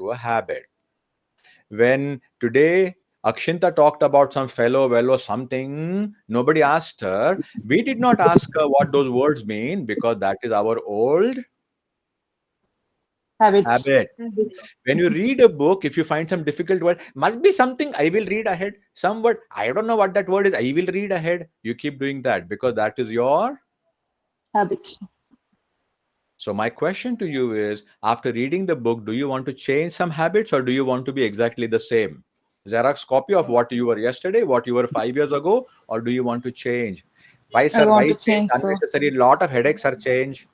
into a habit. When today Akshinta talked about some fellow well or something, nobody asked her. We did not ask her what those words mean because that is our old Habits. habit. When you read a book, if you find some difficult word, must be something, I will read ahead. Some word, I don't know what that word is, I will read ahead. You keep doing that because that is your. Habits. So my question to you is, after reading the book, do you want to change some habits or do you want to be exactly the same? Xerox copy of what you were yesterday, what you were 5 years ago, or do you want to change? Why, I sir? want Why to change? change, so Unnecessary lot of headaches are change.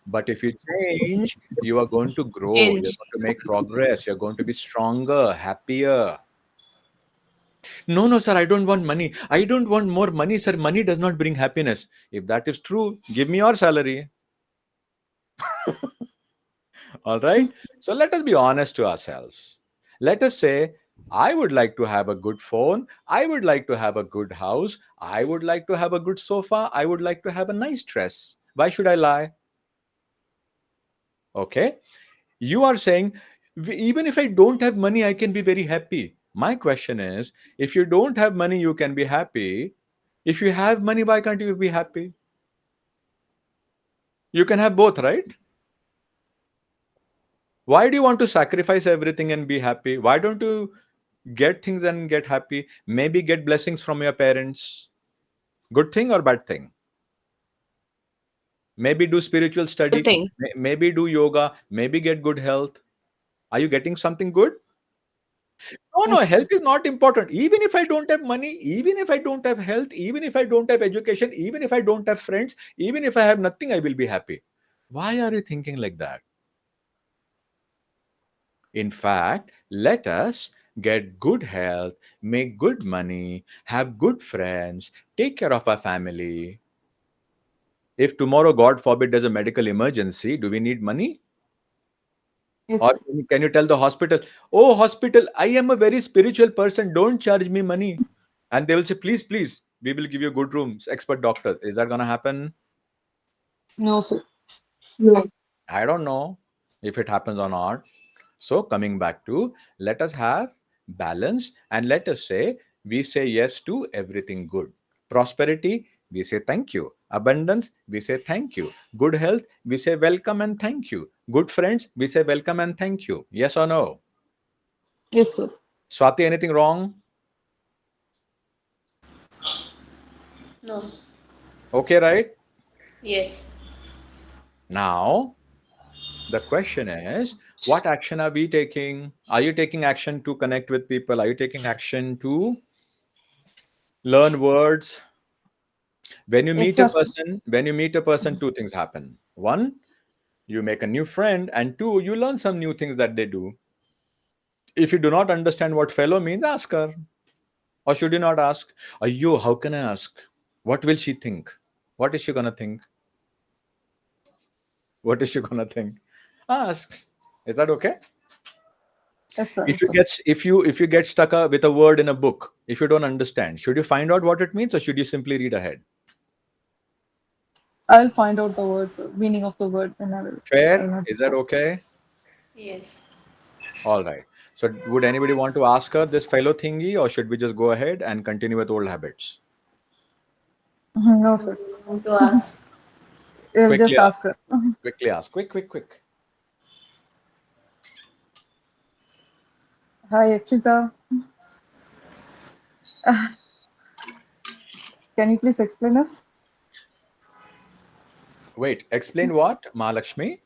But if you change, you are going to grow, you're Change. going to make progress, you're going to be stronger, happier. No, no, sir, I don't want money. I don't want more money, sir. Money does not bring happiness. If that is true, give me your salary. All right. So let us be honest to ourselves. Let us say, I would like to have a good phone. I would like to have a good house. I would like to have a good sofa. I would like to have a nice dress. Why should I lie? Okay. You are saying, even if I don't have money, I can be very happy. My question is, if you don't have money, you can be happy. If you have money, why can't you be happy? You can have both, right? Why do you want to sacrifice everything and be happy? Why don't you get things and get happy? Maybe get blessings from your parents. Good thing or bad thing? Maybe do spiritual Good study. thing. Maybe do yoga. Maybe get good health. Are you getting something good? No, no, yes, health is not important. Even if I don't have money, even if I don't have health, even if I don't have education, even if I don't have friends, even if I have nothing, I will be happy. Why are you thinking like that? In fact, let us get good health, make good money, have good friends, take care of our family. If tomorrow, God forbid, there's a medical emergency, do we need money? yes, Or can you tell the hospital, oh, hospital, I am a very spiritual person, don't charge me money? And they will say, please, please, we will give you good rooms, expert doctors. Is that going to happen? no, sir. No. I don't know if it happens or not. So, coming back to, let us have balance and let us say, we say yes to everything good. Prosperity, we say thank you. Abundance, we say thank you. Good health, we say welcome and thank you. Good friends, we say welcome and thank you. Yes or no? Yes, sir. Swati, anything wrong? No. Okay, right? Yes. Now, the question is, what action are we taking? Are you taking action to connect with people? Are you taking action to learn words? Yes, sir. When you meet a person, two things happen. One, you make a new friend, and two, you learn some new things that they do. If you do not understand what fellow means, ask her. Or should you not ask? Ayyo, how can I ask? What will she think? What is she gonna think? What is she gonna think? Ask. Is that okay? Yes, sir. If It's you okay. get if you get stuck with a word in a book, if you don't understand, should you find out what it means or should you simply read ahead? I'll find out the words, meaning of the word, and I will Fair? have to Is that stop. okay? Yes. All right. So would anybody want to ask her this fellow thingy or should we just go ahead and continue with old habits? No, I sir. want to ask. We'll Quickly just ask. ask her. Quickly ask. Quick, quick, quick. Hi, Akshita. Can you please explain us? Wait, explain what, Mahalakshmi?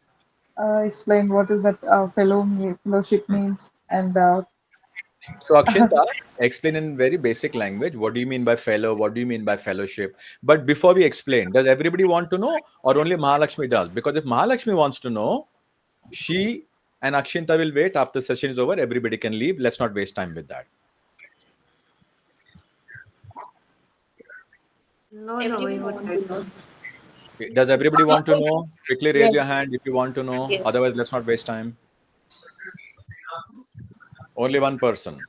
Explain what is that fellowship means, and So Akshinta, explain in very basic language. What do you mean by fellow? What do you mean by fellowship? But before we explain, does everybody want to know or only Mahalakshmi does? Because if Mahalakshmi wants to know, she and Akshinta will wait after session is over. Everybody can leave. Let's not waste time with that. No, no, we would like to know. Does everybody want to know? Quickly raise your Yes. hand if you want to know. Yes. Otherwise, let's not waste time. Only one person.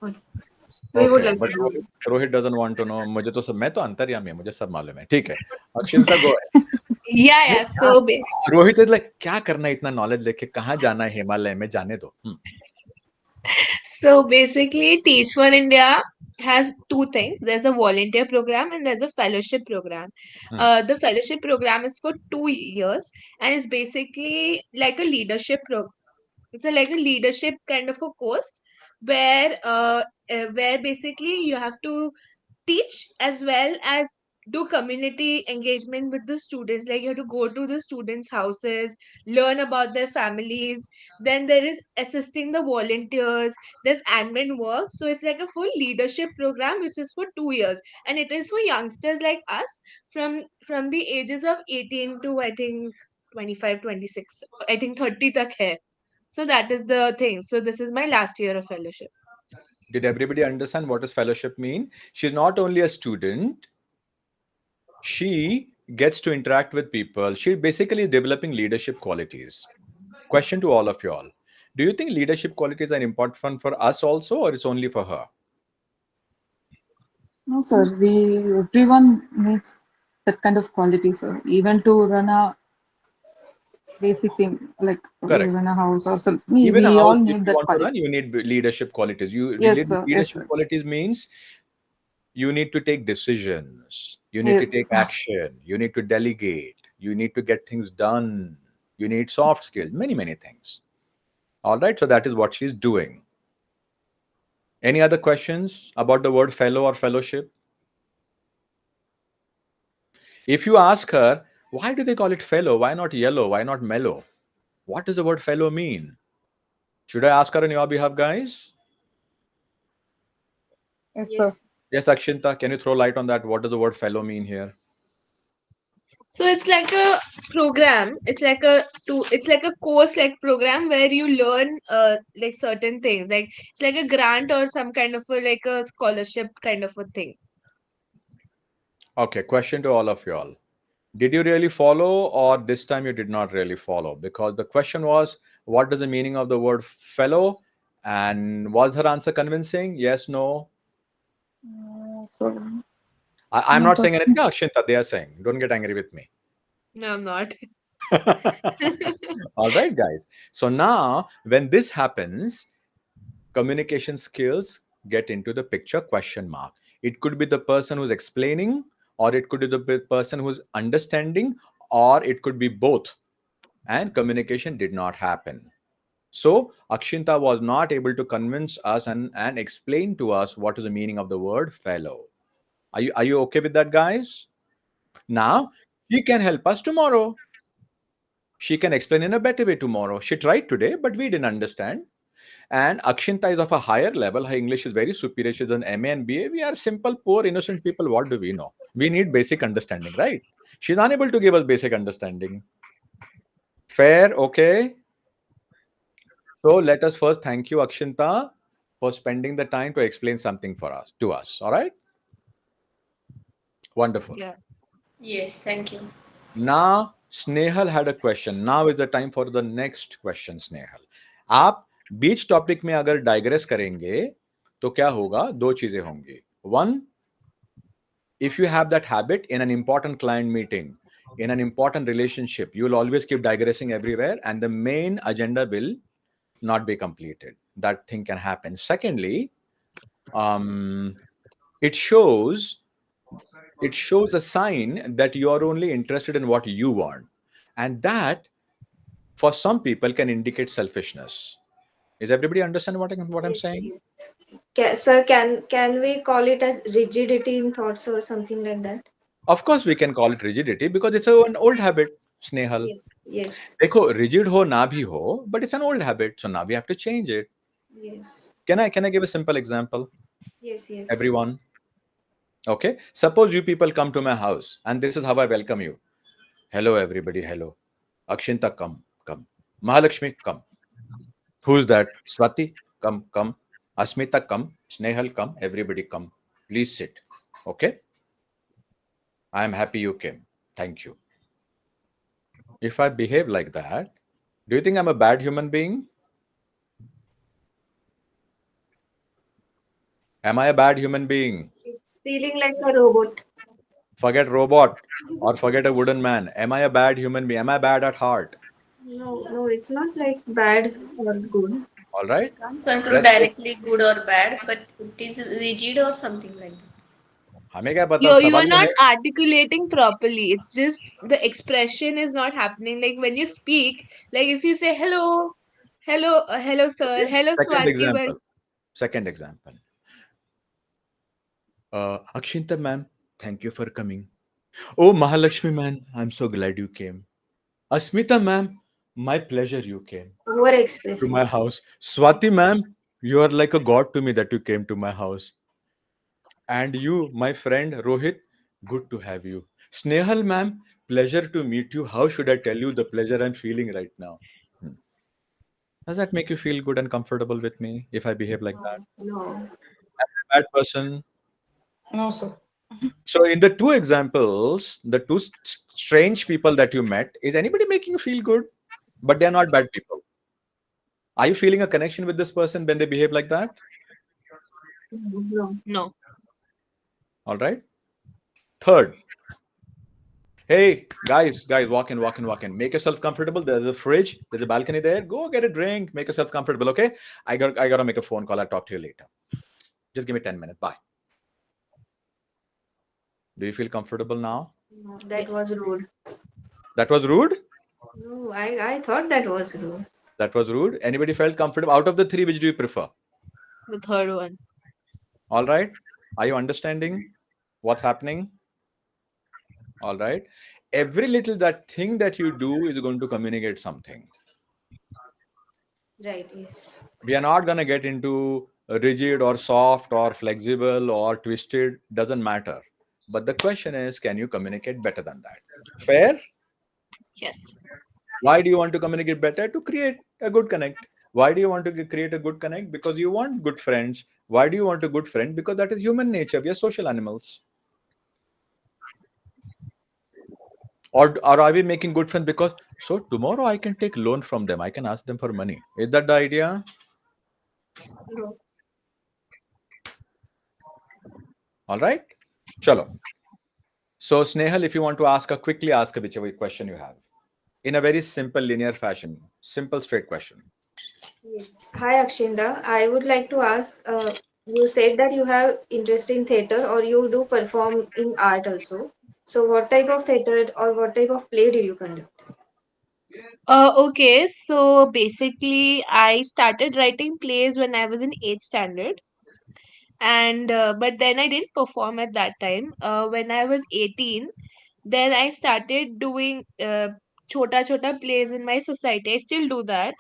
We would Okay, like but to know. Rohit doesn't want to know. मुझे तो सब मैं तो अंतर्यामी हूँ मुझे सब मालूम है ठीक है अक्षिंता go ahead. Yeah. So Rohit is like, क्या करना है इतना knowledge लेके, कहाँ जाना है हिमालय में, जाने दो. So basically, Teach for India has two things. There's a volunteer program and there's a fellowship program. The fellowship program is for 2 years and it's basically like a leadership it's like a leadership kind of a course where basically you have to teach as well as do community engagement with the students. Like you have to go to the students houses, learn about their families. Then there is assisting the volunteers, there's admin work. So it's like a full leadership program which is for 2 years, and it is for youngsters like us from the ages of 18 to I think 25, 26, I think 30 tak hai. So that is the thing. So this is my last year of fellowship. Did everybody understand what does fellowship mean? She's not only a student, she gets to interact with people. She basically is developing leadership qualities. Question to all of you all. Do you think leadership qualities are important for us also, or it's only for her? No, sir. Everyone needs that kind of quality, sir. Even to run a basic thing like Correct. run a house or something. We, Even a we all house, if need you that want to run, quality. you need leadership qualities. Yes, sir. Yes, Leadership sir. qualities means you need to take decisions, you need to take Yes. action, you need to delegate, you need to get things done, you need soft skills, many things. All right, so that is what she's doing. Any other questions about the word fellow or fellowship? If you ask her, why do they call it fellow? Why not yellow? Why not mellow? What does the word fellow mean? Should I ask her on your behalf, guys? Yes, sir. Yes. Yes, Akshinta, can you throw light on that? What does the word fellow mean here? So it's like a program. It's like a course like program where you learn like certain things. Like it's like a grant or some kind of a like a scholarship kind of a thing. Okay, question to all of you all. Did you really follow, or this time you did not really follow? Because the question was, what is the meaning of the word fellow? And was her answer convincing? Yes, no? No, sir. I'm No, not sir. saying anything, Akshinta, they are saying. Don't get angry with me. No, I'm not. All right, guys. So now, when this happens, communication skills get into the picture, question mark. It could be the person who's explaining, or it could be the person who's understanding, or it could be both. And communication did not happen. So Akshinta was not able to convince us and explain to us what is the meaning of the word fellow. Are you okay with that, guys? Now she can help us tomorrow. She can explain in a better way tomorrow. She tried today, but we didn't understand. And Akshinta is of a higher level. Her English is very superior. She's an MA and BA. We are simple, poor, innocent people. What do we know? We need basic understanding, right? She's unable to give us basic understanding. Fair, okay. So let us first thank you, Akshinta, for spending the time to explain something for us to us. All right. Wonderful. Yeah. Yes. Thank you. Now Snehal had a question. Now is the time for the next question, Snehal. आप बीच topic में अगर digress करेंगे तो क्या होगा? दो चीजें होंगी. One, if you have that habit in an important client meeting, in an important relationship, you will always keep digressing everywhere, and the main agenda will not be completed. That thing can happen. Secondly, um, it shows a sign that you are only interested in what you want, and that for some people can indicate selfishness. Is everybody understand what I'm Yes, saying? yes. Sir, can we call it as rigidity in thoughts or something like that? Of course we can call it rigidity because it's an old habit, Snehal. Yes, yes, देखो, rigid हो ना भी हो, but it's an old habit, so now we have to change it. yes, Can I give a simple example? yes, yes. Everyone, okay, suppose you people come to my house and this is how I welcome you. Hello everybody, hello. Akshinta, come. Mahalakshmi, come. Who's that? Swati, come. Asmita, come. Snehal, come. Everybody, come. Please sit. Okay? I am happy you came. Thank you. If I behave like that, do you think I'm a bad human being? Am I a bad human being? It's feeling like a robot. Forget robot or forget a wooden man. Am I a bad human being? Am I bad at heart? No, no, it's not like bad or good. All right. Can't control Let's take. directly good or bad, but it is rigid or something like that. हमें क्या पता You सवाल are ये not है. articulating properly. It's just the expression is not happening. Like when you speak, like if you say hello, hello sir, Okay. hello Second Swati, well, example. Second example. Akshinta ma'am, thank you for coming. Oh, Mahalakshmi man, I'm so glad you came. Asmita ma'am, my pleasure you came Over to expressive. my house. Swati ma'am, you are like a god to me that you came to my house. And you, my friend Rohit, good to have you. Snehal ma'am, pleasure to meet you. How should I tell you the pleasure I'm feeling right now? Hmm. Does that make you feel good and comfortable with me if I behave like that? No, no. Bad person. No, sir. So, in the two examples, the two strange people that you met, is anybody making you feel good? But they are not bad people. Are you feeling a connection with this person when they behave like that? No, no. no. All right. Third, hey guys, walk in, walk in, walk in. Make yourself comfortable. There's a fridge. There's a balcony there. Go get a drink. Make yourself comfortable. Okay. I gotta make a phone call. I'll talk to you later. Just give me 10 minutes. Bye. Do you feel comfortable now? No, that Yes. was rude. That was rude. No, I thought that was rude. That was rude. Anybody felt comfortable? Out of the three, which do you prefer? The third one. All right. Are you understanding what's happening? All right. Every little that thing that you do is going to communicate something. Right, yes. We are not going to get into rigid or soft or flexible or twisted. Doesn't matter. But the question is, can you communicate better than that? Fair? Yes. Why do you want to communicate better? To create a good connect. Why do you want to create a good connect? Because you want good friends. Why do you want a good friend? Because that is human nature. We are social animals. Or are we making good friends because so tomorrow I can take loan from them? I can ask them for money. Is that the idea? No. All right. Chalo. So Snehal, if you want to ask quickly ask whichever question you have in a very simple linear fashion. Simple straight question. Yes. Hi, Akshinda. I would like to ask, you said that you have interest in theater or you do perform in art also. So what type of theater or what type of play do you conduct? Okay, so basically, I started writing plays when I was in 8th standard, and but then I didn't perform at that time. When I was 18, then I started doing chota chota plays in my society. I still do that.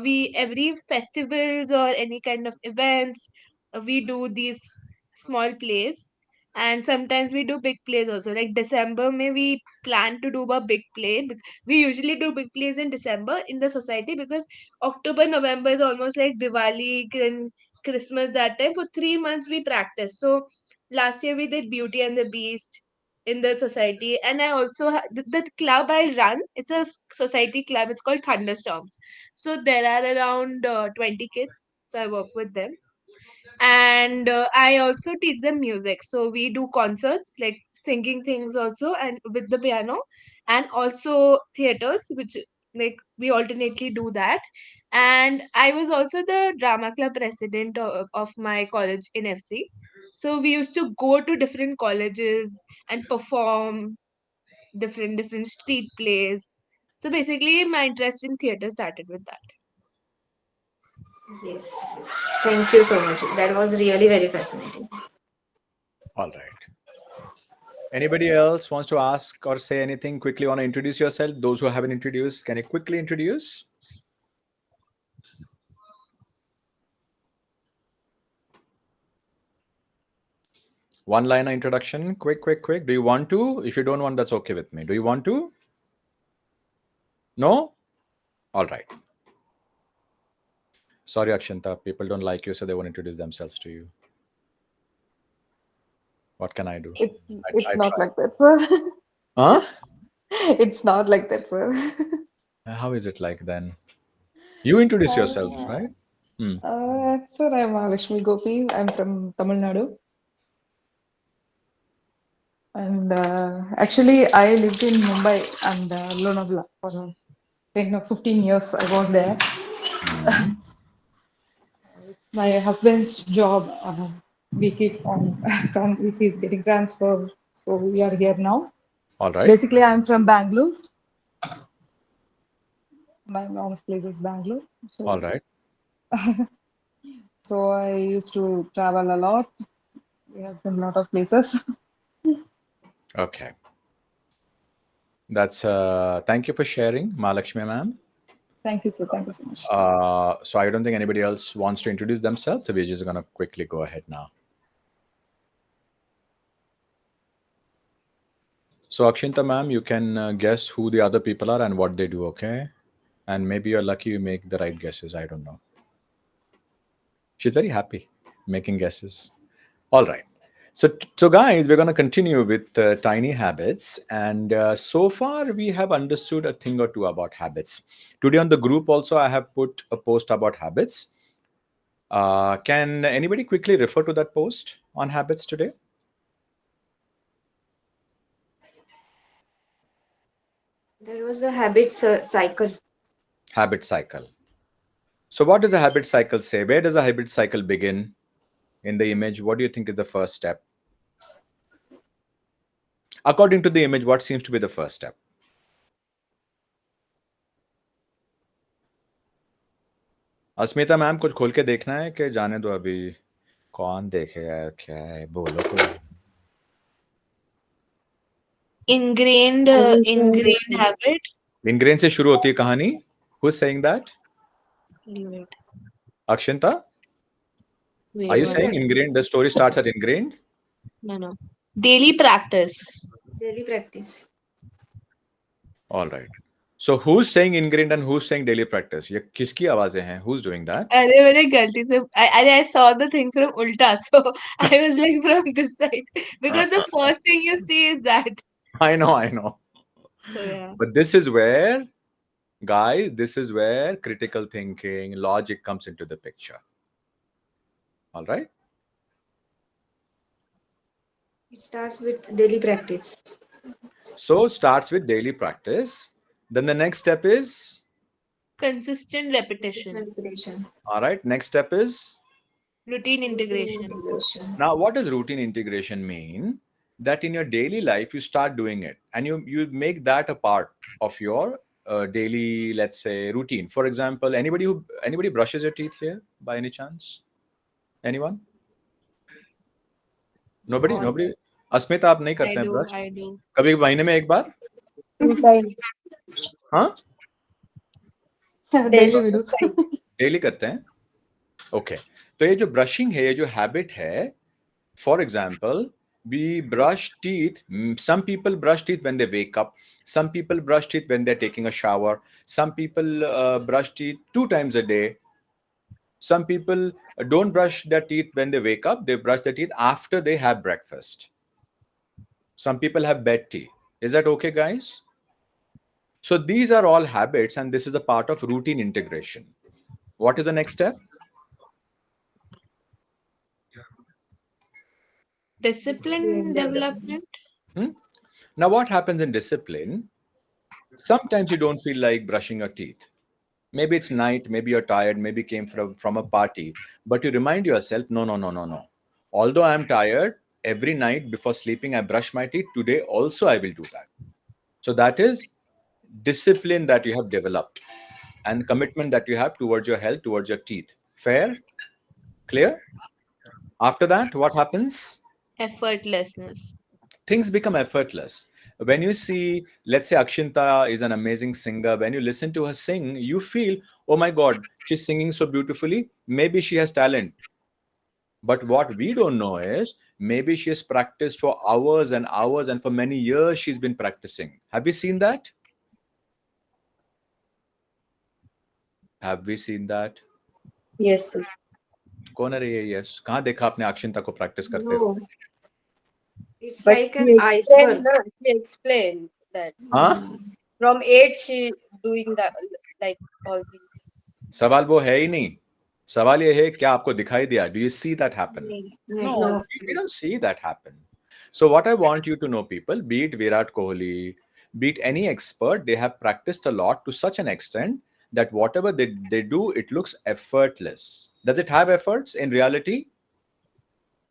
We every festivals or any kind of events, we do these small plays, and sometimes we do big plays also. Like December, may we plan to do a big play. We usually do big plays in December in the society because October, November is almost like Diwali and Christmas. That time for 3 months we practice. So last year we did Beauty and the Beast in the society, and I also the club I run, it's a society club, it's called Thunderstorms. So there are around 20 kids, so I work with them, and I also teach them music. So we do concerts like singing things also, and with the piano, and also theaters, which like we alternately do that. And I was also the drama club president of my college in FC. So we used to go to different colleges and perform different street plays. So basically my interest in theater started with that. Yes. Thank you so much. That was really very fascinating. All right. Anybody else wants to ask or say anything quickly? Want to introduce yourself? Those who haven't introduced, can you quickly introduce? One liner introduction. Quick, quick, quick. Do you want to? If you don't want, that's okay with me. Do you want to? No? All right. Sorry, Akshinta. People don't like you, so they won't introduce themselves to you. What can I do? It's I it's not try. like that, sir. Huh? It's not like that, sir. How is it like then? You introduce yourself, Uh, right? Hmm. sir, I'm Lakshmi Gopi. I'm from Tamil Nadu. And actually, I lived in Mumbai and Lonavala for 10 or 15 years. I was there. Mhm. It's my husband's job. We keep on, if he's getting transferred. So we are here now. All right. Basically, I'm from Bangalore. My mom's place is Bangalore. All So, right. so I used to travel a lot. We have seen a lot of places. Okay. That's thank you for sharing, Mahalakshmi ma'am. Thank you, sir. Thank you so much. So I don't think anybody else wants to introduce themselves, so we're just gonna quickly go ahead now. So Akshinta ma'am, you can guess who the other people are and what they do, okay? And maybe you're lucky you make the right guesses. I don't know. She's very happy making guesses. All right. So guys, we're going to continue with tiny habits. And so far, we have understood a thing or two about habits. Today on the group, also, I have put a post about habits. Can anybody quickly refer to that post on habits today? That was the habit cycle. Habit cycle. So, what does a habit cycle say? Where does a habit cycle begin in the image? What do you think is the first step? According to the image, what seems to be the first step? Asmita ma'am कुछ खोल के देखना है कि जाने दो अभी कौन देखेगा क्या है बोलो तो ingrained habit. इनग्रेन से शुरू होती है कहानी who is saying that Wait, Akshinta are you wait, saying ingrain the story starts at ingrain no. Daily practice. Daily practice. Alright so who is saying ingrain and who is saying daily practice ये किसकी आवाजें हैं who is doing that अरे मैंने गलती से I saw the thing from ulta, so I was like from this side because the first thing you see is that. I know So yeah. but this is where guys this is where critical thinking logic comes into the picture all right It starts with daily practice. so starts with daily practice then the next step is Consistent repetition. Repetition. all right next step is Routine integration. Integration. now what does routine integration mean that in your daily life you start doing it and you make that a part of your daily let's say routine for example anybody brushes your teeth here by any chance anyone nobody अस्मिता आप नहीं I करते हैं do. Brush I do. कभी महीने में एक बार हाँ Daily we do. Daily करते हैं ओके तो ये जो ब्रशिंग है ये जो हैबिट है for example we brush teeth some people brush teeth when they wake up some people brush teeth when they're taking a shower some people brush teeth 2 times a day some people don't brush their teeth when they wake up they brush their teeth after they have breakfast some people have bed tea is that okay guys so these are all habits and this is a part of routine integration what is the next step Discipline development. now what happens in discipline sometimes you don't feel like brushing your teeth maybe it's night maybe you're tired maybe came from a party but you remind yourself no although I'm tired every night before sleeping I brush my teeth today also I will do that so that is discipline that you have developed and commitment that you have towards your health towards your teeth fair clear after that what happens Effortlessness. things become effortless when you see let's say Akshinta is an amazing singer when you listen to her sing you feel oh my god she's singing so beautifully maybe she has talent but what we don't know is maybe she has practiced for hours and hours and for many years she's been practicing have you seen that have we seen that Yes, sir. कौन है रे ये yes कहाँ देखा आपने अक्षिंता को practice करते हो No, it's But like she an explained, iceberg. no, she explained that हाँ from 8 she doing that like all things. सवाल वो है ही नहीं सवाल ये है क्या आपको दिखाई दिया do you see that happen नहीं. no No. we don't see that happen So what I want you to know, people, be it Virat Kohli, be it any expert, they have practiced a lot to such an extent that whatever they do, it looks effortless. Does it have efforts in reality?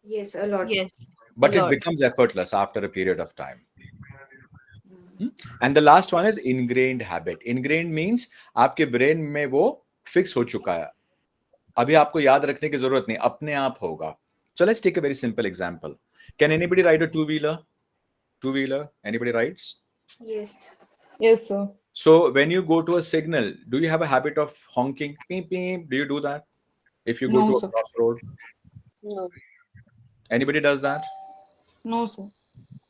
Yes, a lot. Yes, a But it lot. becomes effortless after a period of time. Hmm? And the last one is ingrained habit. Ingrained means आपके brain में वो fix हो चुका है. अभी आपको याद रखने की जरूरत नहीं, अपने आप होगा. So let's take a very simple example. Can anybody ride a two-wheeler? Two-wheeler? Anybody rides? Yes. Yes, sir. So when you go to a signal, do you have a habit of honking? Beep, beep. Do you do that? If you go No, to a sir. crossroad, No. anybody does that? No, sir.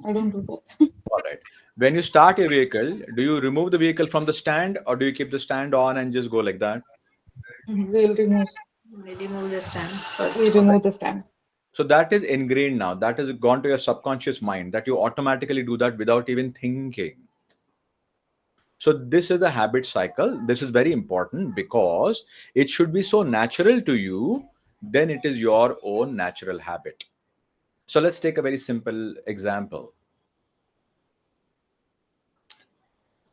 I don't do that. All right. When you start a vehicle, do you remove the vehicle from the stand or do you keep the stand on and just go like that? We'll remove. We remove the stand We first. remove the stand. So that is ingrained now. That has gone to your subconscious mind that you automatically do that without even thinking. So this is the habit cycle. This is very important because it should be so natural to you, then it is your own natural habit. So let's take a very simple example.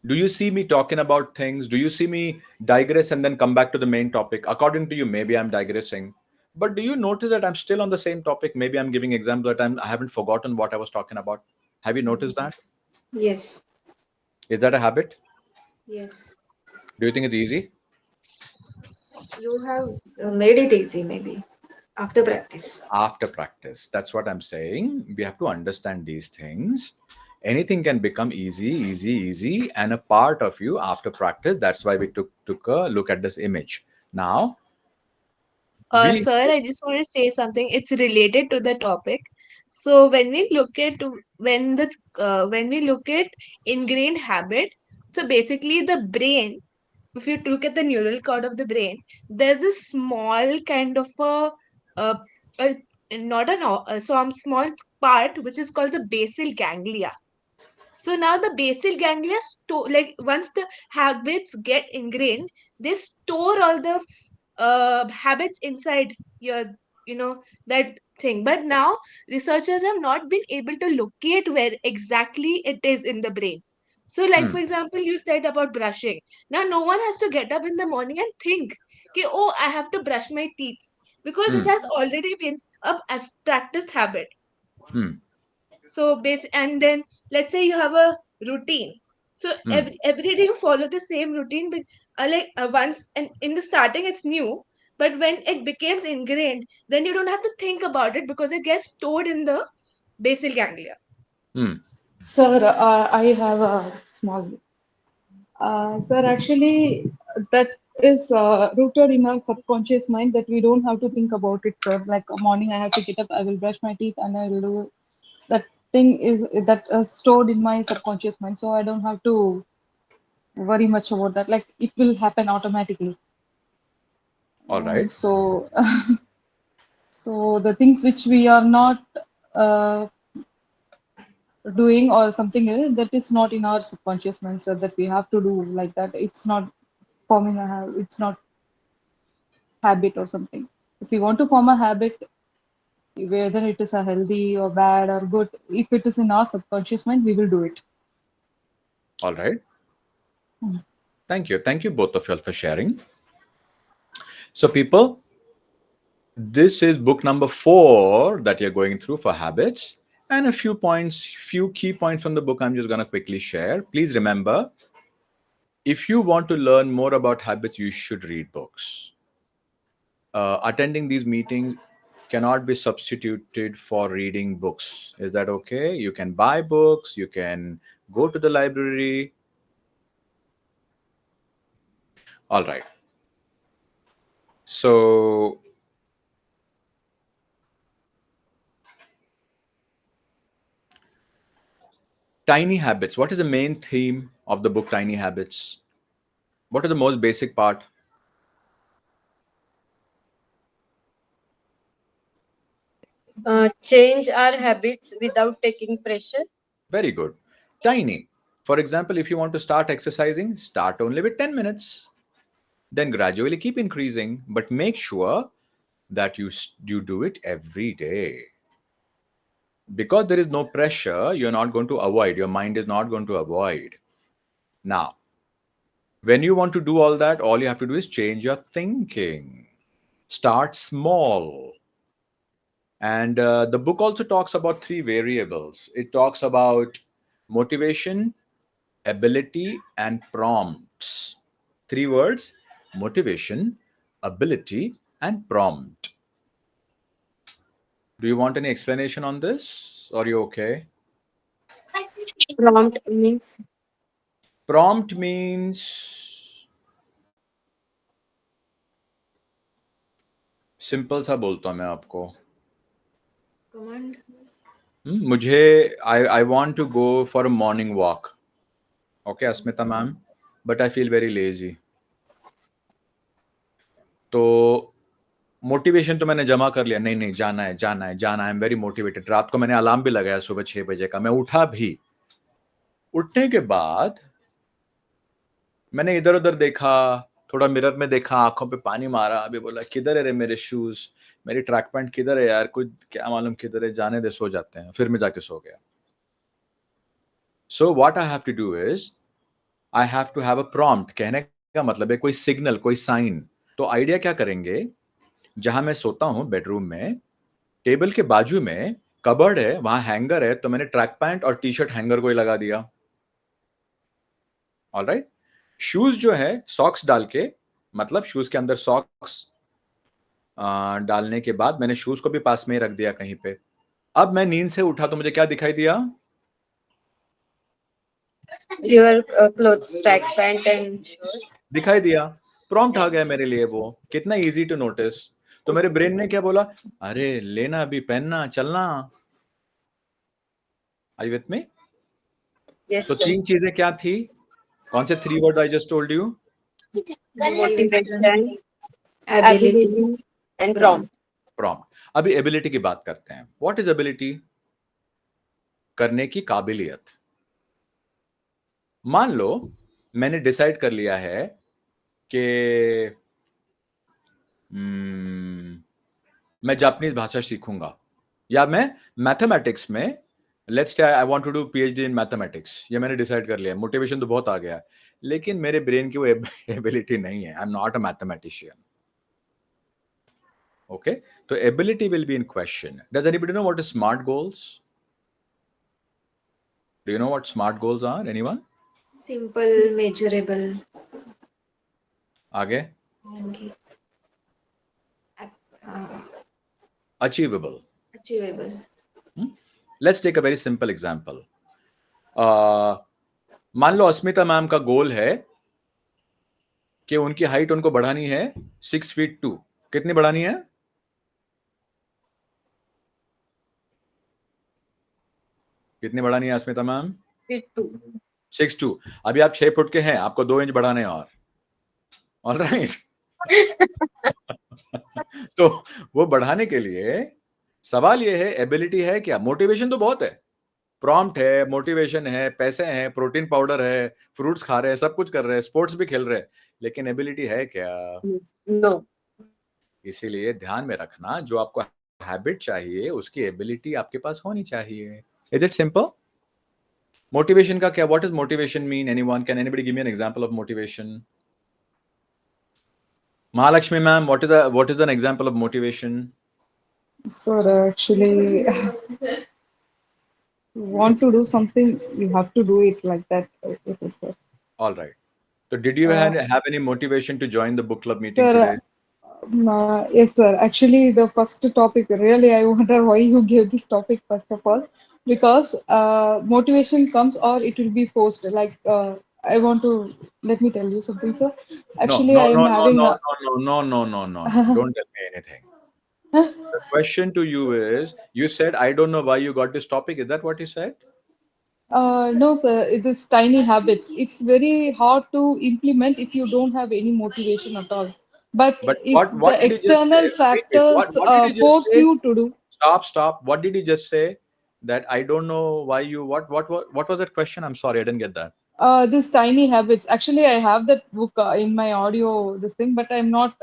Do you see me talking about things? Do you see me digress and then come back to the main topic? According to you, maybe I'm digressing. But do you notice that I'm still on the same topic? Maybe I'm giving example that I haven't forgotten what I was talking about. Have you noticed that? Yes. Is that a habit? Yes. Do you think it's easy? You have made it easy, maybe after practice. After practice. That's what I'm saying. We have to understand these things. Anything can become easy, and a part of you after practice. That's why we took a look at this image. Now, we Sir, I just want to say something. It's related to the topic. So when we look at ingrained habit, so basically the brain, if you look at the neural cord of the brain, there's a small kind of a, a not an some small part which is called the basal ganglia. So now the basal ganglia store, like once the habits get ingrained, they store all the habits inside your, that thing. But now researchers have not been able to locate where exactly it is in the brain. So, like hmm, for example, you said about brushing. Now, no one has to get up in the morning and think, okay, oh, I have to brush my teeth because it hmm, has already been a practiced habit. hmm, So and then let's say you have a routine. So hmm. every day you follow the same routine, but once, and in the starting it's new, but when it becomes ingrained, then you don't have to think about it because it gets stored in the basal ganglia. Hmm. Sir, I have a small. Sir, actually, that is rooted in our subconscious mind that we don't have to think about it, sir. Like a morning, I have to get up, I will brush my teeth, and I will do that thing is that stored in my subconscious mind. So I don't have to worry much about that. Like it will happen automatically. All right. So, so the things which we are not uh, doing or something that is not in our subconscious mind, sir, that we have to do like that. It's not forming a habit. It's not habit or something. If we want to form a habit, whether it is a healthy or bad or good, if it is in our subconscious mind, we will do it. All right. Thank you. Thank you both of you all for sharing. So, people, this is book number 4 that you're going through for habits. And a few points, few key points from the book I'm just going to quickly share. Please remember, if you want to learn more about habits, you should read books. Attending these meetings cannot be substituted for reading books. Is that okay? You can buy books, you can go to the library. All right. So, tiny habits. What is the main theme of the book, Tiny Habits? What are the most basic part? Change our habits without taking pressure. Very good. Tiny. For example, if you want to start exercising, start only with 10 minutes. Then gradually keep increasing, but make sure that you do it every day. Because there is no pressure, you're not going to avoid. Your mind is not going to avoid. Now, when you want to do all that, all you have to do is change your thinking. Start small. And the book also talks about three variables. It talks about motivation, ability, and prompts. Three words: motivation, ability, and prompt. Do you want any explanation on this? Or are you okay? Prompt means Prompt means simple सा बोलता हूँ मैं आपको. Command. मुझे I want to go for a morning walk. Okay, Asmita ma'am, but I feel very lazy. तो motivation तो मैंने जमा कर लिया, नहीं नहीं जाना है जाना है जाना है, आई एम वेरी मोटिवेटेड. रात को मैंने अलार्म भी लगाया सुबह 6 बजे का, मैं उठा भी. उठने के बाद मैंने इधर उधर देखा, थोड़ा मिरर में देखा, आंखों पे पानी मारा, अभी बोला किधर है रे मेरे शूज, मेरी ट्रैक पैंट किधर है यार, कुछ क्या मालूम किधर है, जाने दे, सो जाते हैं. फिर मैं जाके सो गया. So what I have to do is I have to have a prompt. कहने का मतलब है कोई सिग्नल, कोई साइन. तो आइडिया क्या करेंगे, जहां मैं सोता हूं बेडरूम में, टेबल के बाजू में कबर्ड है, वहां हैंगर है, तो मैंने ट्रैक पैंट और टी शर्ट हैंगर को ही लगा दिया. ऑलराइट. शूज जो है सॉक्स डाल के, मतलब शूज के अंदर सॉक्स डालने के बाद मैंने शूज को भी पास में ही रख दिया कहीं पे. अब मैं नींद से उठा तो मुझे क्या दिखाई दिया? your clothes, track pant and shoes. दिखाई दिया. प्रॉम्प्ट आ गया मेरे लिए. वो कितना इजी टू नोटिस. तो मेरे ब्रेन ने क्या बोला, अरे लेना, अभी पहनना, चलना. Are you with me? Yes, तो sir. तीन चीजें क्या थी? कौन से 3 word I just told you? Motivation, Ability. ability, and prompt. Prompt. अभी एबिलिटी की बात करते हैं. What is ability? करने की काबिलियत. मान लो मैंने डिसाइड कर लिया है कि मैं जापानीज भाषा सीखूंगा, या मैं मैथमेटिक्स में, let's say I want to do PhD in mathematics. ये मैंने डिसाइड कर लिया. मोटिवेशन तो बहुत आ गया, लेकिन मेरे ब्रेन की वो एबिलिटी नहीं है. I am not a mathematician. Okay, so ability will be in question. Does anybody know what is SMART goals? Do you know what SMART goals are? Anyone? Simple, measurable. Aage? Okay. Uh, Achievable. achievable. Let's take a very simple example. मान लो अस्मिता ma'am का गोल है कि उनकी height उनको बढ़ानी है 6'2". कितनी बढ़ानी है? कितनी बढ़ानी है अस्मिता मैम? 6'2". अभी आप 6 फुट के हैं, आपको 2 इंच बढ़ाने हैं और. All right. तो वो बढ़ाने के लिए सवाल ये है, एबिलिटी है क्या? मोटिवेशन तो बहुत है, प्रॉम्प्ट है, मोटिवेशन है, पैसे हैं, प्रोटीन पाउडर है, फ्रूट्स खा रहे हैं, सब कुछ कर रहे हैं, स्पोर्ट्स भी खेल रहे हैं, लेकिन एबिलिटी है क्या? No. इसीलिए ध्यान में रखना, जो आपको हैबिट चाहिए उसकी एबिलिटी आपके पास होनी चाहिए. Is it simple? मोटिवेशन का क्या, what is motivation mean? Anyone? Can anybody give me an example of motivation? Mahalakshmi ma'am, what is an example of motivation? Sir, actually, want to do something, you have to do it like that. It is, sir. All right. So did you have any motivation to join the book club meeting Sir, today? yes, sir. Actually, the first topic, really, I wonder why you gave this topic, first of all, because motivation comes or it will be forced. Like, I want to, let me tell you something, sir. Actually, I am having no. Don't tell me anything. The question to you is, you said, I don't know why you got this topic. Is that what you said? No, sir, it is tiny habits. It's very hard to implement if you don't have any motivation at all. But But if what the did you just external say? factors What did you just force say? you to do, Stop. What did you just say? That I don't know why you, what was that question? I'm sorry, I didn't get that. this tiny habits. Actually, I have that book in my audio, this thing, but I'm not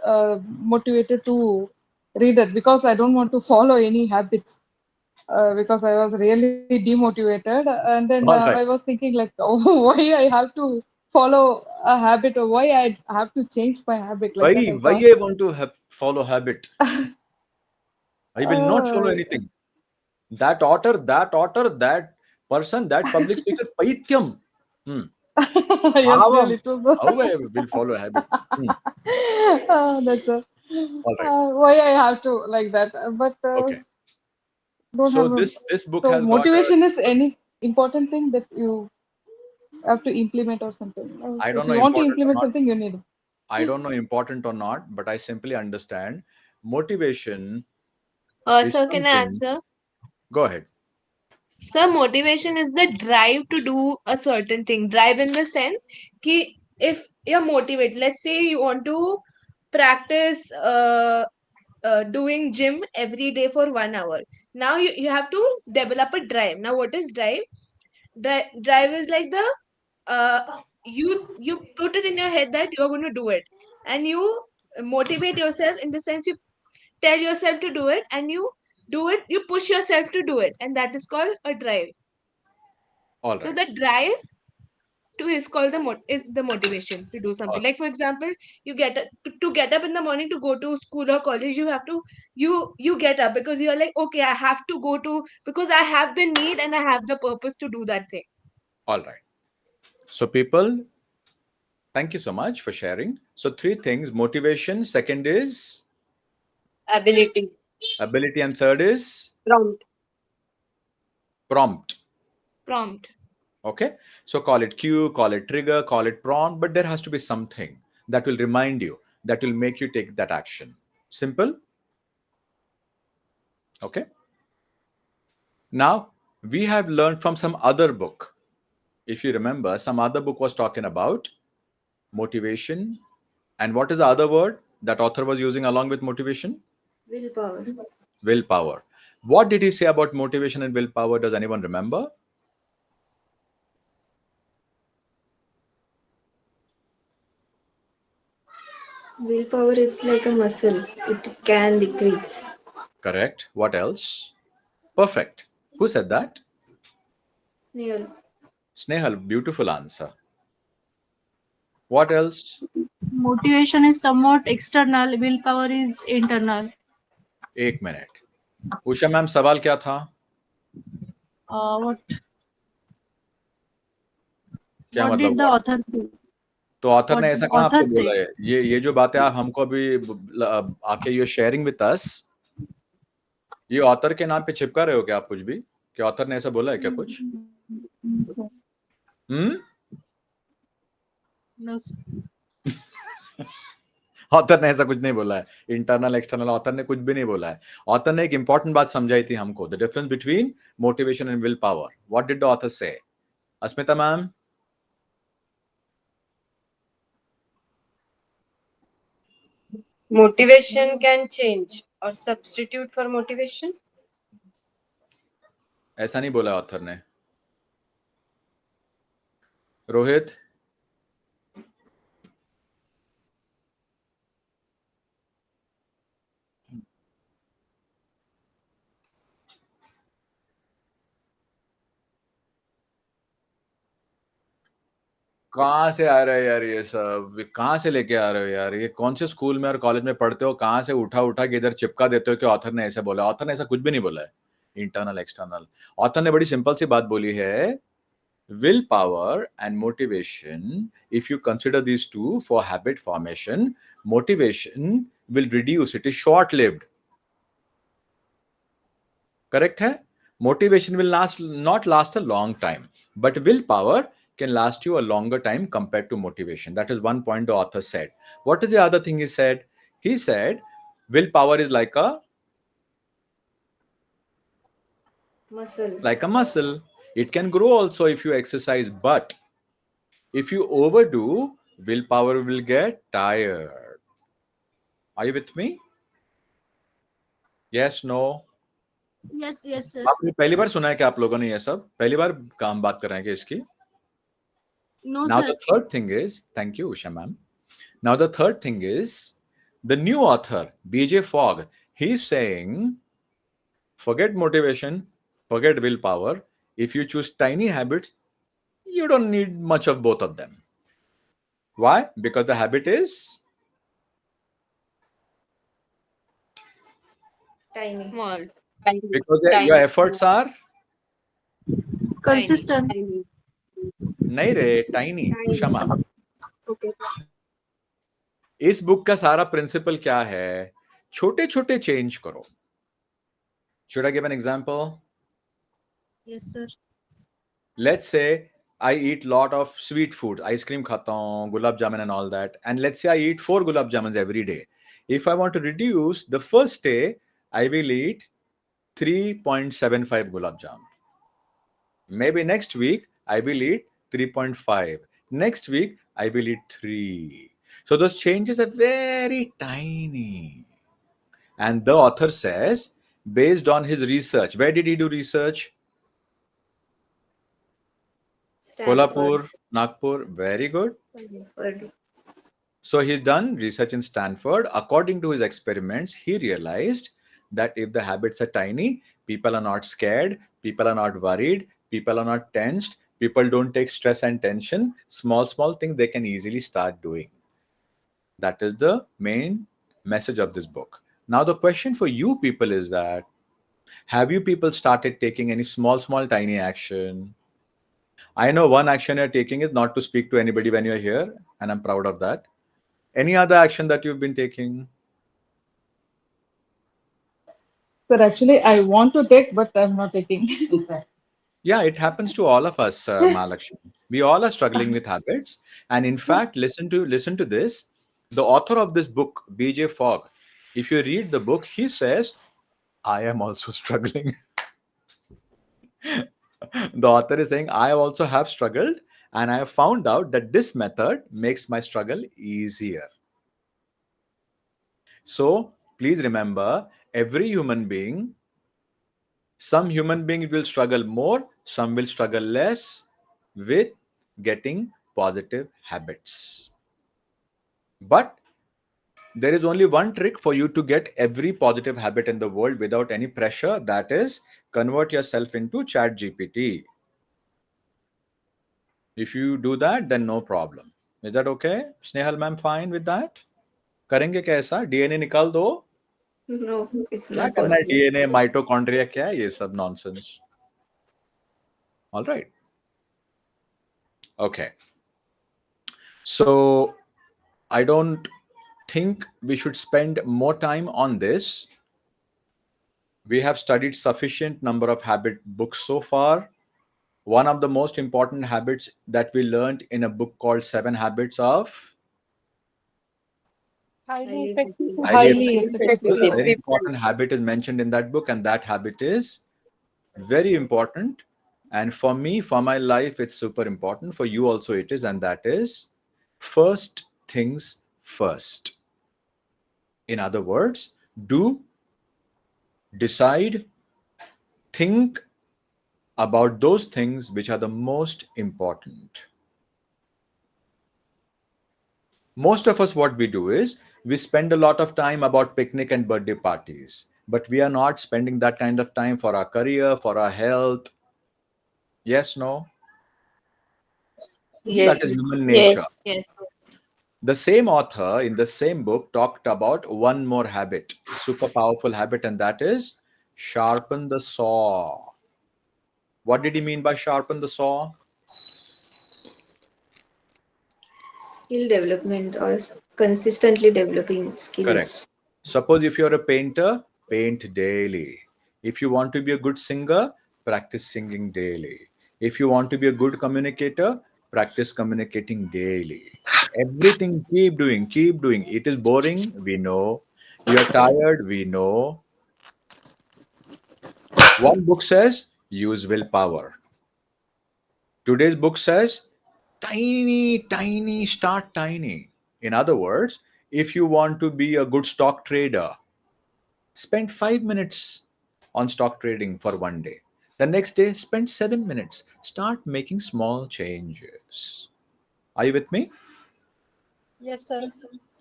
motivated to read it because I don't want to follow any habits. because I was really demotivated. And then All I right. was thinking like, oh, why I have to follow a habit or why I have to change my habit like that. I Why thought. I want to follow habit? I will not follow Uh, anything. That person, that public speaker, Paityam. Hmm. yes, How, really, it was. how I will follow habit? Hmm. That's a, All right. why I have to like that. But Okay. don't So have a. this book So has got a. motivation is any important thing that you have to implement or something. I So if don't know you want to important or implement not. something, you need. I don't know important or not, but I simply understand motivation is Sir, can I something. answer? Go ahead. So motivation is the drive to do a certain thing. Drive in the sense ki if you're motivated, let's say you want to practice doing gym every day for 1 hour. Now you have to develop a drive. Now what is drive? Drive is like the you put it in your head that you're going to do it, and you motivate yourself in the sense you tell yourself to do it, and you do it. You push yourself to do it, and that is called a drive. All So right. the drive to is called is the motivation to do All something. Like for example, you to get up in the morning to go to school or college. You have to you get up because you're like, okay, I have to go to because I have the need and I have the purpose to do that thing. All right. So people, thank you so much for sharing. So three things: motivation. Second is Ability. ability, and third is Prompt. prompt. Prompt. Okay. So call it cue, call it trigger, call it prompt, but there has to be something that will remind you, that will make you take that action. Simple. Okay. Now we have learned from some other book. If you remember, some other book was talking about motivation. And what is the other word that author was using along with motivation? Willpower. Willpower. What did he say about motivation and willpower? Does anyone remember? Willpower is like a muscle. It can decrease. Correct. What else? Perfect. Who said that? Snail. Snehal, beautiful answer. What else? Motivation is somewhat external, willpower is internal. एक minute. Usha ma'am, सवाल क्या था? What क्या what मतलब did the what? author do? तो author What ने did ऐसा the कहाँ author आपको say? बोला है? ये जो बातें आप हमको अभी आके यू शेयरिंग विद अस, ये ऑथर के नाम पे चिपका रहे हो क्या आप कुछ भी? क्या ऑथर ने ऐसा बोला है क्या कुछ? So, हम्म? no, sir. ऑथर ने ऐसा कुछ नहीं बोला है. इंटरनल एक्सटर्नल ऑथर ने कुछ भी नहीं बोला है. ऑथर ने एक इंपॉर्टेंट बात समझाई थी हमको, the difference between motivation and will power. What did the author से? अस्मिता ma'am, Motivation can change or substitute for motivation. ऐसा नहीं बोला ऑथर ने. रोहित, कहाँ से आ रहा है यार ये सब? कहाँ से लेके आ रहे हो यार? ये कौन से स्कूल में और कॉलेज में पढ़ते हो? कहाँ से उठा उठा के इधर चिपका देते हो कि ऑथर ने ऐसा बोला? ऑथर ने ऐसा कुछ भी नहीं बोला है. Internal external. ऑथर ने बड़ी सिंपल सी बात बोली है. Willpower and motivation, if you consider these two for habit formation, motivation will reduce. It is short lived. Correct hai? Motivation will not last a long time, but willpower can last you a longer time compared to motivation. That is one point the author said. What is the other thing he said? He said willpower is like a Muscle. It can grow also if you exercise, but if you overdo, willpower will get tired. Are you with me? Yes, no? Yes, yes, sir. आपने पहली बार सुना है क्या आप लोगों ने ये सब? पहली बार काम बात कर रहे हैं क्या इसकी? No, Now sir. the third thing is, thank you, Usha ma'am. Now the third thing is, the new author, BJ Fogg, he's saying, forget motivation, Forget willpower. If you choose tiny habits, you don't need much of both of them. Why? Because the habit is Tiny. Small. Tiny. because your Tiny. efforts are Tiny. Consistent. Tiny. नहीं रे tiny. Tiny. Ushama. Okay. इस book का सारा principal क्या है? छोटे छोटे change करो. Should I give an example? Yes, sir. Let's say I eat lot of sweet food, ice cream खाता हूँ, gulab jamun and all that. And let's say I eat 4 gulab jamuns every day. If I want to reduce, the first day I will eat 3.75 gulab jamun. Maybe next week I will eat 3.5. Next week I will eat 3. So those changes are very tiny. And the author says, based on his research, where did he do research? Stanford. Kolhapur, Nagpur, very good. Stanford. So he's done research in Stanford. According to his experiments, he realized that if the habits are tiny, people are not scared, people are not worried, people are not tensed, people don't take stress and tension. Small things they can easily start doing. That is the main message of this book. Now, the question for you people is that have you people started taking any small, tiny action? I know one action you're taking is not to speak to anybody when you're here, and I'm proud of that. Any other action that you've been taking? Sir, actually, I want to take, but I'm not taking. Yeah, it happens to all of us, Mahalakshmi. We all are struggling with habits, and in fact, listen to this. The author of this book, B.J. Fogg, if you read the book, he says, "I am also struggling." The author is saying, "I also have struggled, and I have found out that this method makes my struggle easier." So please remember, every human being, some human beings will struggle more, some will struggle less with getting positive habits. But there is only one trick for you to get every positive habit in the world without any pressure. That is, convert yourself into Chat GPT. If you do that, then no problem. Is that okay? Snehal ma'am, fine with that? करेंगे कैसा? DNA निकाल दो. No, it's क्या not करना है? possible. DNA, mitochondria, क्या है ये सब nonsense? All right. Okay. So I don't think we should spend more time on this. We have studied sufficient number of habit books so far. One of the most important habits that we learned in a book called Seven Habits of Highly effective. Highly Highly Effective effective People. A people. very important habit is mentioned in that book, and that habit is very important. And for me, for my life, it's super important. For you also, it is, and that is first things first. In other words, do, decide, think about those things which are the most important. Most of us, what we do is we spend a lot of time about picnic and birthday parties, but we are not spending that kind of time for our career, for our health. Yes, no? That Yes. is human nature. Yes. Yes. The same author in the same book talked about one more habit, super powerful habit, and that is sharpen the saw. What did he mean by sharpen the saw? Skill development or consistently developing Correct. skills. Suppose if you're a painter, paint daily. If you want to be a good singer, practice singing daily. If you want to be a good communicator, practice communicating daily. Everything keep doing, keep doing. It is boring, we know. You're tired, we know. One book says use willpower. Today's book says tiny, start tiny. In other words, if you want to be a good stock trader, spend 5 minutes on stock trading for one day. The next day, spend 7 minutes. Start making small changes. Are you with me? Yes, sir.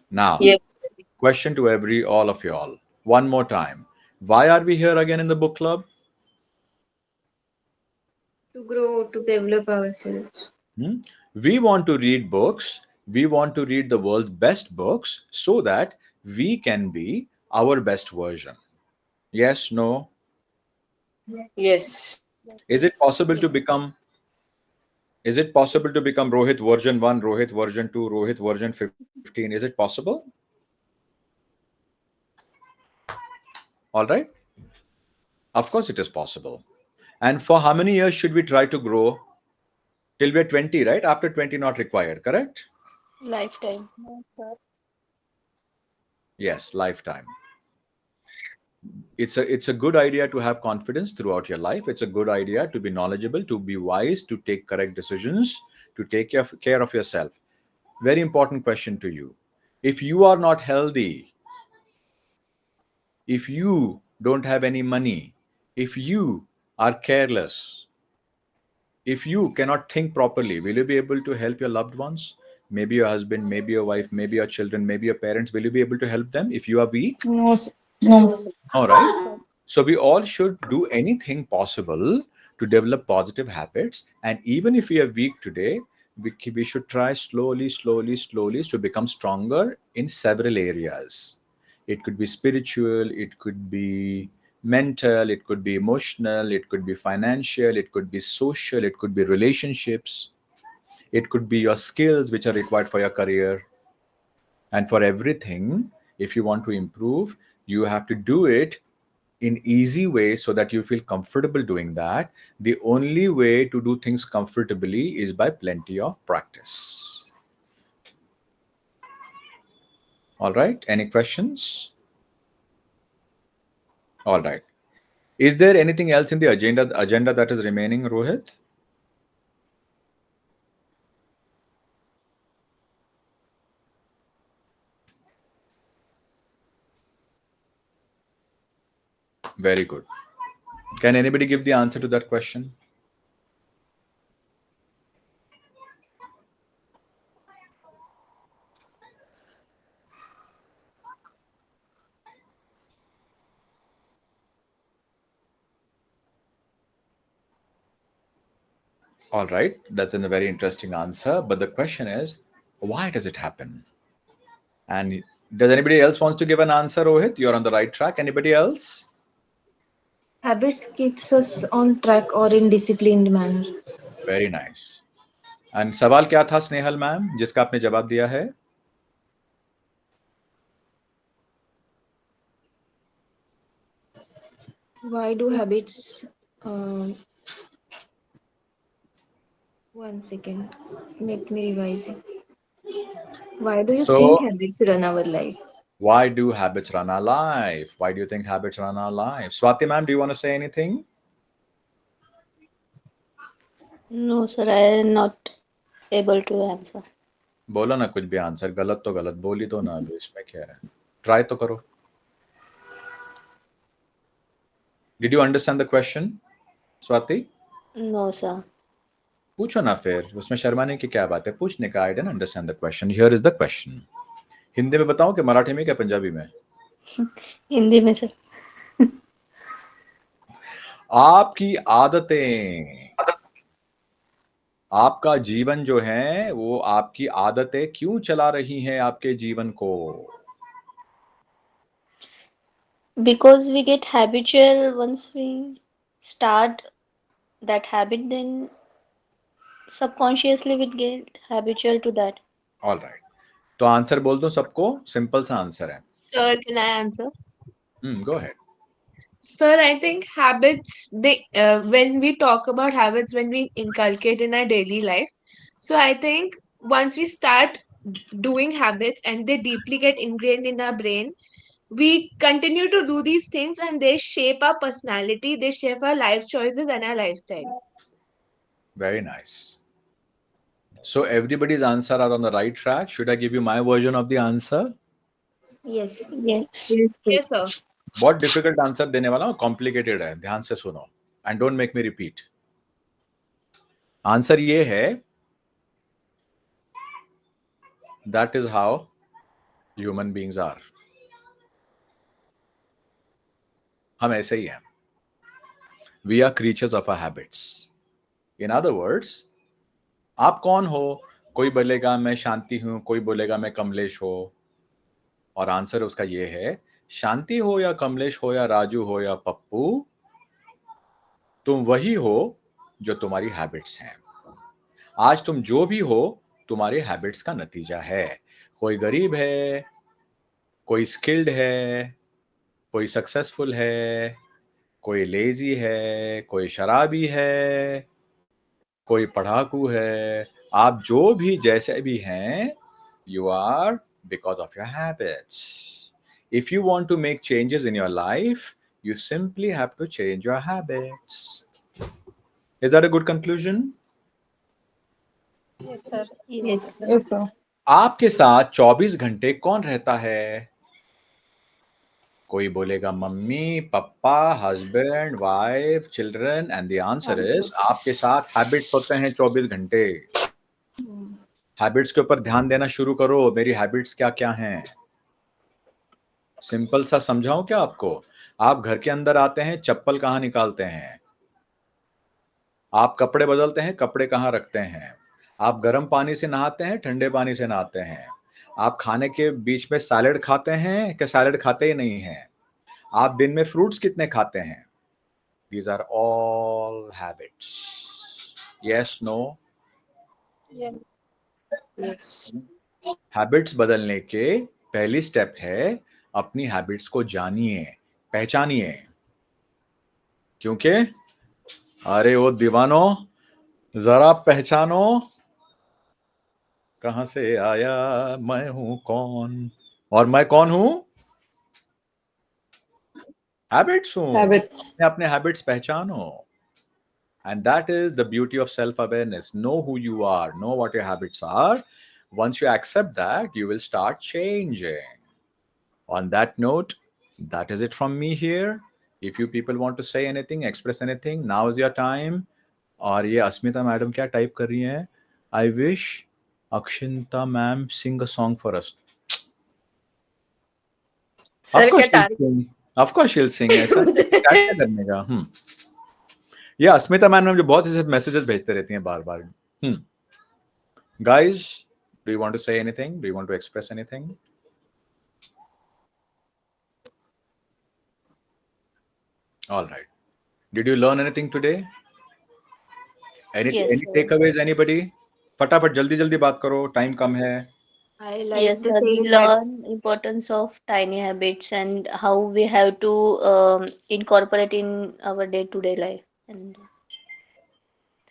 Now, Yes. question to all of you all. One more time. Why are we here again in the book club? To grow, to develop ourselves. Hmm? We want to read books. We want to read the world's best books so that we can be our best version. Yes, no. Yes. Is it possible to Yes. become? Is it possible to become Rohit version 1, Rohit version 2, Rohit version 15? Is it possible? All right. Of course, it is possible. And for how many years should we try to grow? Till we're 20, right? After 20, not required, correct? Lifetime. Yes, lifetime. It's a good idea to have confidence throughout your life. It's a good idea to be knowledgeable, to be wise, to take correct decisions, to take care of yourself. Very important question to you. If you are not healthy, if you don't have any money, if you are careless, if you cannot think properly, will you be able to help your loved ones? Maybe your husband, maybe your wife, maybe your children, maybe your parents. Will you be able to help them if you are weak? No, sir. No. No, sir. All right. So, So we all should do anything possible to develop positive habits. And even if we are weak today, we should try slowly to become stronger in several areas. It could be spiritual, it could be mental, it could be emotional, it could be financial, it could be social, it could be relationships, it could be your skills which are required for your career. And for everything, if you want to improve, you have to do it in easy way so that you feel comfortable doing that. The only way to do things comfortably is by plenty of practice. All right, any questions? All right, is there anything else in the agenda that is remaining, Rohit? Very good. Can anybody give the answer to that question? All right, that's a very interesting answer, but the question is, why does it happen? And does anybody else wants to give an answer, Rohit? You're on the right track. Anybody else? Habits keeps us on track or in disciplined manner. Very nice. And सवाल क्या था Snehal ma'am जिसका आपने जवाब दिया है? Why do habits? One second. Let me revise it. Why do you think So habits run our life? why do habits run our life? Why do you think habits run our life? Swati ma'am, do you want to say anything? no, sir, I am not able to answer. बोलो ना कुछ भी answer. गलत तो गलत बोली तो ना, अभी इसमें क्या है? ट्राई तो करो. Did you understand the question, Swati? No, sir. पूछो ना फिर, उसमें शर्माने की क्या बात है? पूछने का. I didn't understand the question. Here is the question. Hindi में बताऊं कि मराठी में क्या पंजाबी में? हिंदी में सर. आपकी आदतें, आपका जीवन जो है वो आपकी आदतें क्यों चला रही हैं आपके जीवन को? Because we get habitual once we start that habit, then subconsciously we get habitual to that. All right. तो आंसर बोल दो सबको. सिंपल सा आंसर है. Sir, can I answer? Go ahead. Sir, I think habits, when we talk about habits, when we inculcate in our daily life, so I think once we start doing habits and they deeply get ingrained in our brain, we continue to do these things and they shape our personality, they shape our life choices and our lifestyle. Very nice. So everybody's answer are on the right track. Should I give you my version of the answer? Yes. Yes. Yes, sir. Yes, sir. बहुत difficult answer देने वाला हूँ. Complicated है, ध्यान से सुनो and don't make me repeat. Answer ये है, that is how human beings are. हम ऐसे ही हैं. We are creatures of our habits. In other words, आप कौन हो? कोई बोलेगा मैं शांति हूं, कोई बोलेगा मैं कमलेश हो, और आंसर उसका ये है, शांति हो या कमलेश हो या राजू हो या पप्पू, तुम वही हो जो तुम्हारी हैबिट्स हैं। आज तुम जो भी हो तुम्हारे हैबिट्स का नतीजा है। कोई गरीब है, कोई स्किल्ड है, कोई सक्सेसफुल है, कोई लेजी है, कोई शराबी है, कोई पढ़ाकू है। आप जो भी जैसे भी हैं, you are because of your habits. If you want to make changes in your life, you simply have to change your habits. Is that a good conclusion? Yes, sir. Yes. Yes, sir. आपके साथ 24 घंटे कौन रहता है? कोई बोलेगा mummy, पापा, husband, wife, children, and the answer is आपके साथ हैबिट्स होते हैं 24 घंटे। हैबिट्स के ऊपर ध्यान देना शुरू करो। मेरी हैबिट्स क्या क्या हैं? सिंपल सा समझाऊं क्या आपको? आप घर के अंदर आते हैं, चप्पल कहाँ निकालते हैं? आप कपड़े बदलते हैं, कपड़े कहाँ रखते हैं? आप गर्म पानी से नहाते हैं, ठंडे पानी से नहाते हैं? आप खाने के बीच में सैलेड खाते हैं कि सैलेड खाते ही नहीं हैं? आप दिन में फ्रूट्स कितने खाते हैं? These are all habits. Yes, no? Yeah. Yes. Habits बदलने के पहली स्टेप है अपनी हैबिट्स को जानिए, पहचानिए। क्योंकि अरे वो दीवानो, जरा पहचानो, कहां से आया, मैं हूं कौन, और मैं कौन हूं? हैबिट्स हूं। Habits. अपने अपने हैबिट्स पहचानो। And that is the beauty of self-awareness. Know who you are, know what your habits are. Once you accept that, you will start changing. On that note, that is it from me here. If you people want to say anything, express anything, now is your time. और ये अस्मिता madam क्या type कर रही हैं? I wish Akshinta ma'am sing a song for us. Sir Of क्या course she'll target sing. Of course she'll sing. ऐसा क्या क्या करने का? ये अस्मिता मैम मुझे बहुत ऐसे मैसेजेस भेजते रहती हैं बार बार। Guys, do you want to say anything? Do you want to express anything? All right. Did you learn anything today? Yes, Any sir. takeaways, anybody? फटाफट जल्दी जल्दी बात करो, टाइम कम है। I like Yes, the sir. We saying that learn importance of tiny habits and how we have to incorporate in our day-to-day life. And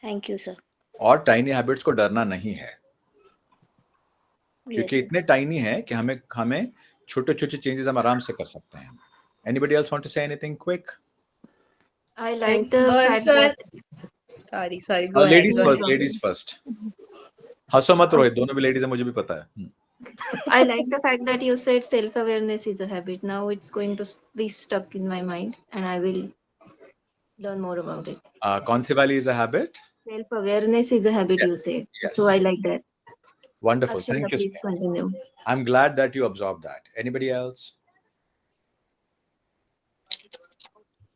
thank you, sir. और tiny habits को डरना नहीं है, क्योंकि Yes. इतने tiny है कि हमें हमें छोटे छोटे चेंजेस हम आराम से कर सकते हैं। Anybody else want to say anything quick? I like the fact Sir, that sorry, go ahead. Ladies Go first, ahead. ladies first. हंसो मत रोहित, दोनों भी लेडीज है, मुझे भी पता है। I like the fact that you said self-awareness is a habit. Now it's going to be stuck in my mind, and I will learn more about it. कौन सी वाली is a habit? Self-awareness is a habit, you Yes, said. yes. So I like that. Wonderful. Akshita, Thank you, please Sneha. continue. I'm glad that you absorbed that. Anybody else?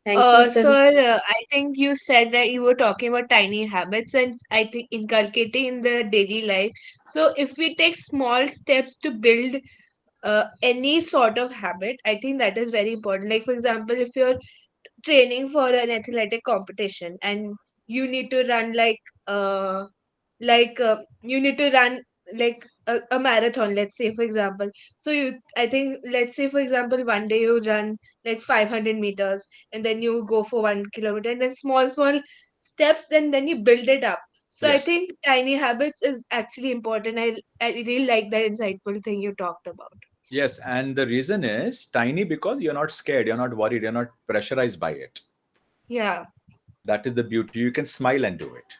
Thank you sir Sir, I think you said that you were talking about tiny habits and I think inculcating in the daily life. So if we take small steps to build any sort of habit, I think that is very important. Like for example, if you're training for an athletic competition and you need to run you need to run like a marathon, let's say for example. So you I think let's say for example one day you run like 500 meters and then you go for 1 kilometer and then small steps, then you build it up. So I Yes. think tiny habits is actually important. I really like that insightful thing you talked about. Yes, and the reason is tiny because you're not scared, you're not worried, you're not pressurized by it. Yeah. That is the beauty. You can smile and do it.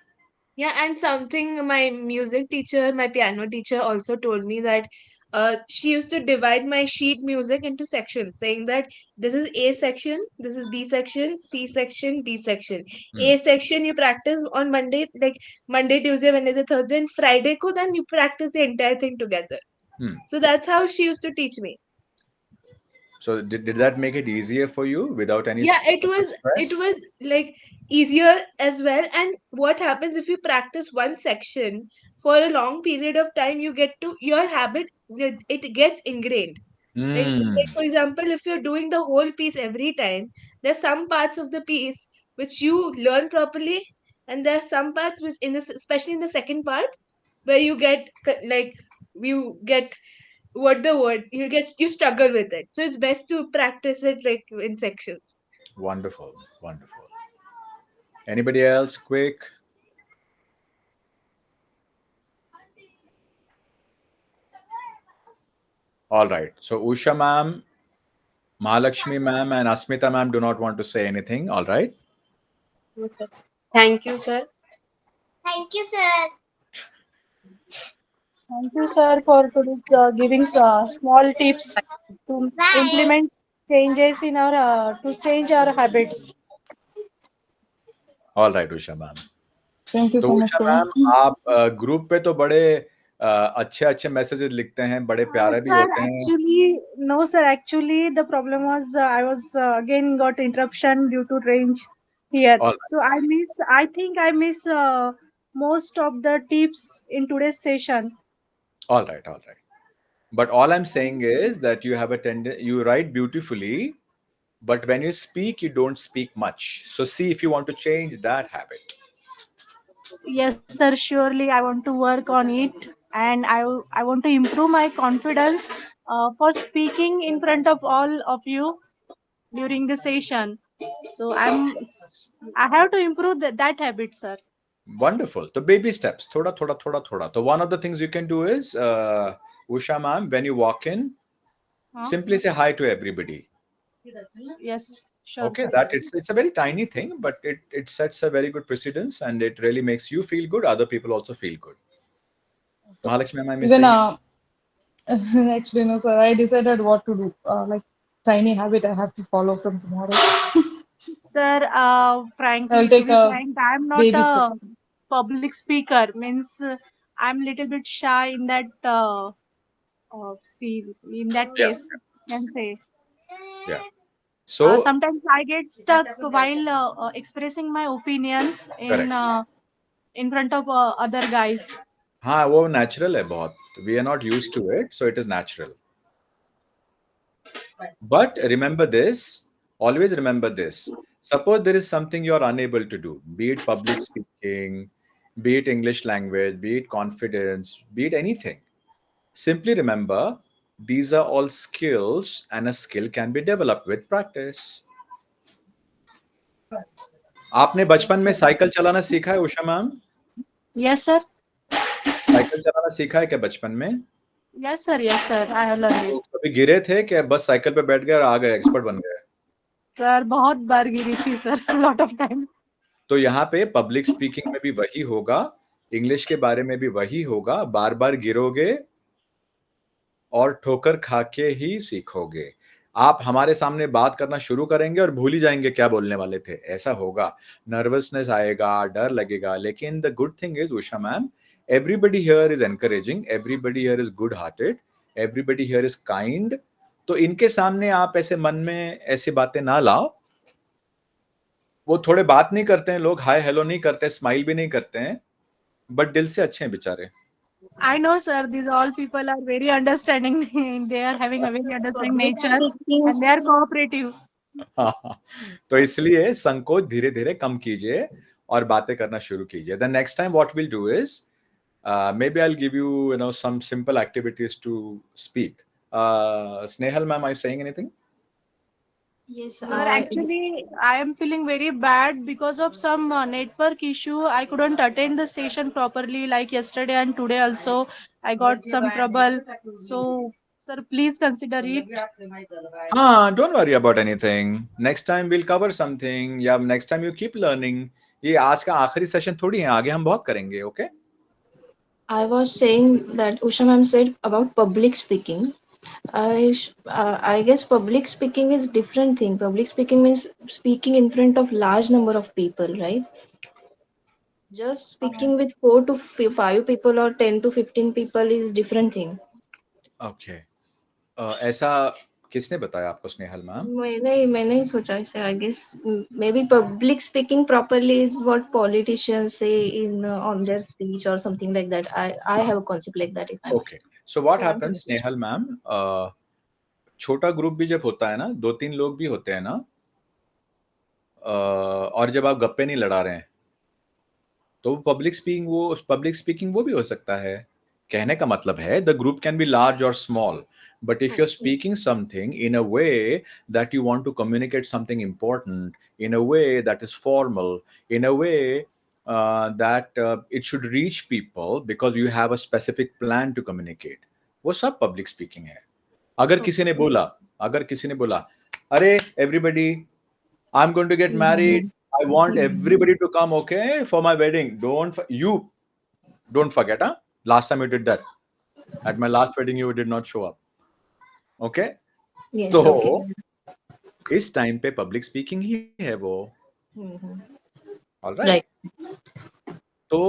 Yeah, and something my music teacher, my piano teacher also told me that she used to divide my sheet music into sections, saying that this is A section, this is B section, C section, D section. A section you practice on Monday, like Monday, Tuesday, Wednesday, Thursday, and Friday ko, then you practice the entire thing together. Hmm. So that's how she used to teach me. So did that make it easier for you without any Yeah, it stress? was like easier as well. And what happens if you practice one section for a long period of time, you get to your habit, it gets ingrained. Like Hmm. for example, if you're doing the whole piece every time, there's some parts of the piece which you learn properly, and there's some parts which especially in the second part, where you get you get what the word you struggle with it. So it's best to practice it like in sections. Wonderful, wonderful. Anybody else? Quick. All right. So Usha ma'am, Mahalakshmi ma'am, and Asmita ma'am do not want to say anything. All right. No, sir. Thank you, sir. Thank you, sir. Thank you, sir, for today's giving small tips to Bye. implement changes in our to change our habits. All right, Usha ma'am. Thank you तो so much, Usha sir. Ma'am, आप group पे तो बड़े अच्छे अच्छे messages लिखते हैं, बड़े प्यारे भी Sir, होते हैं. actually, no, sir. Actually, the problem was I was again got interruption due to range here. All So I miss. I think I miss most of the tips in today's session. all right, all right. But all I'm saying is that you have a tendency, you write beautifully, but when you speak, you don't speak much. So see if you want to change that habit. Yes, sir. Surely, I want to work on it, and I want to improve my confidence for speaking in front of all of you during the session. So I have to improve that habit, sir. Wonderful. So baby steps. Thoda, thoda, thoda, thoda. So one of the things you can do is, Usha ma'am, when you walk in, Huh? simply say hi to everybody. Yes, sure, Okay, sir. that it's a very tiny thing, but it sets a very good precedence, and it really makes you feel good. Other people also feel good. So Mahalakshmi, am I even missing it? actually no, sir. I decided what to do. Like tiny habit I have to follow from tomorrow. Sir, I'll frankly, to take be a frank, I'm not baby a steps. public speaker. Means I'm little bit shy in that see in that Yeah, case. Can say. yeah. So Sometimes I get stuck while expressing my opinions correct. in front of other guys. हाँ, वो natural है बहुत. We are not used to it, so it is natural. But remember this, always remember this. Suppose there is something you are unable to do, be it public speaking, be it English language, be it confidence, be it anything. Simply remember, these are all skills, and a skill can be developed with practice. आपने बचपन में cycle चलाना सीखा है Usha ma'am? Yes, sir. Cycle चलाना सीखा है क्या बचपन में? Yes, sir. Yes, sir. I have learned तो it. कभी गिरे थे कि बस साइकिल पे बैठ गए और आ गए, एक्सपर्ट बन गए? Sir, बहुत बार गिरी थी sir. Lot of time. तो यहाँ पे पब्लिक स्पीकिंग में भी वही होगा, इंग्लिश के बारे में भी वही होगा, बार बार गिरोगे और ठोकर खा के ही सीखोगे. आप हमारे सामने बात करना शुरू करेंगे और भूल ही जाएंगे क्या बोलने वाले थे, ऐसा होगा. नर्वसनेस आएगा, डर लगेगा, लेकिन the good thing is Usha ma'am, everybody here is encouraging, everybody here is good hearted, everybody here is kind. तो इनके सामने आप ऐसे मन में ऐसी बातें ना लाओ. वो थोड़े बात नहीं करते हैं लोग, हाय हेलो नहीं करते, स्माइल भी नहीं करते हैं, बट दिल से अच्छे हैं बेचारे. I know, sir. These all people are very understanding. They are having a very understanding Public nature, speaking. and they are cooperative. तो इसलिए संकोच धीरे धीरे कम कीजिए और बातें करना शुरू कीजिए. The next time what will do is, maybe I'll give you, some simple activities to speak. Snehal ma'am, are you saying anything? Yes, Sir, actually, I am feeling very bad because of some network issue. I couldn't attend the session properly, like yesterday and today also. I got some trouble. So, sir, please consider it. Don't worry about anything. Next time we'll cover something. या next time you keep learning. ये आज का आखिरी session थोड़ी है, आगे हम बहुत करेंगे. Okay? I was saying that Usha ma'am said about public speaking. I guess public speaking is different thing. Public speaking means speaking in front of large number of people, right? Just speaking with 4 to 5 people or 10 to 15 people is different thing. Okay. ऐसा किसने बताया आपको Snehal ma'am? मैंने ही सोचा इसे. I guess maybe public speaking properly is what politicians say in on their speech or something like that. I have a concept like that if I'm. Okay, so what So I'm happens confused. Snehal ma'am, छोटा group भी जब होता है ना, 2-3 लोग भी होते हैं ना, और जब आप गप्पे नहीं लड़ा रहे हैं, तो पब्लिक स्पीकिंग वो भी हो सकता है. कहने का मतलब है the group can be large और small, but if you're speaking something in a way that you want to communicate something important, in a way that is formal, in a way that it should reach people because you have a specific plan to communicate, वो सब public speaking है. अगर किसी ने बोला अरे everybody, I'm going to get married, I want everybody to come, okay, for my wedding. Don't forget, huh? Last time you did that. At my last wedding, you did not show up. Okay? Yes. तो Okay. इस time पे public speaking ही है वो. All Right. right. So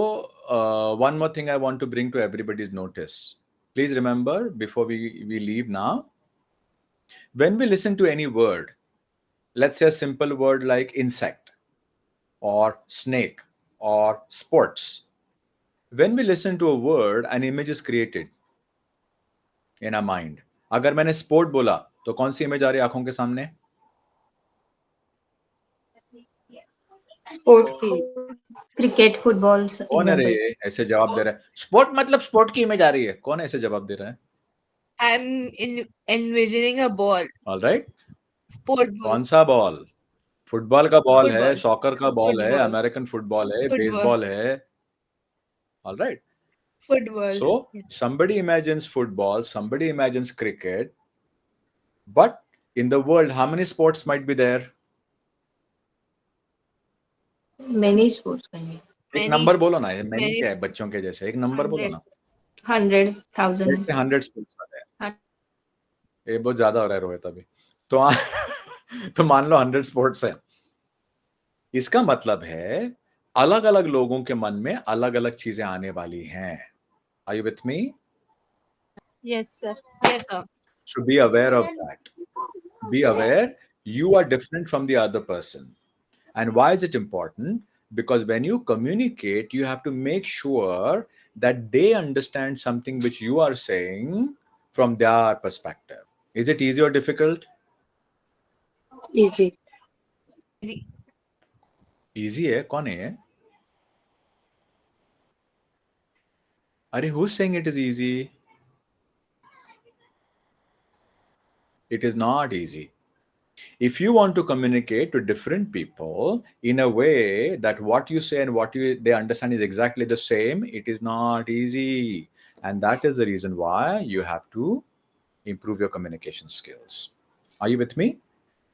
one more thing I want to bring to everybody's notice. Please remember before we leave now, when we listen to any word, let's say a simple word like insect or snake or sports, when we listen to a word, an image is created in our mind. अगर मैंने sport बोला तो कौन सी image आ रही है आंखों के सामने? स्पोर्ट की, क्रिकेट, फुटबॉल. कौन है रे ऐसे जवाब दे रहा है? स्पोर्ट मतलब स्पोर्ट की इमेज आ रही है. कौन ऐसे जवाब दे रहा है? I'm envisioning a ball. All right. Sport ball. कौन सा बॉल? फुटबॉल का बॉल है, Football. सॉकर का बॉल है, Football. अमेरिकन फुटबॉल है, Football. बेसबॉल है. All right. Football. So somebody imagines football, somebody imagines cricket, but in the world, how many sports might be there? Many sports. एक number बोलो ना. ये मैंने क्या है बच्चों के जैसे? एक नंबर बोलो ना. 100,000. 100 sports आ रहे. ये बहुत ज्यादा हो रहा है रोहित अभी. तो मान लो 100 स्पोर्ट्स है. इसका मतलब है अलग अलग लोगों के मन में अलग अलग चीजें आने वाली हैं. Are you with me? Yes, sir. Yes, sir. So be aware of that. Be aware you are different from the other person. And why is it important? Because when you communicate, you have to make sure that they understand something which you are saying from their perspective. Is it easy or difficult? Easy. Easy है. कौन है? अरे who's saying it is easy? It is not easy. If you want to communicate to different people in a way that what you say and they understand is exactly the same, it is not easy. And that is the reason why you have to improve your communication skills. Are you with me?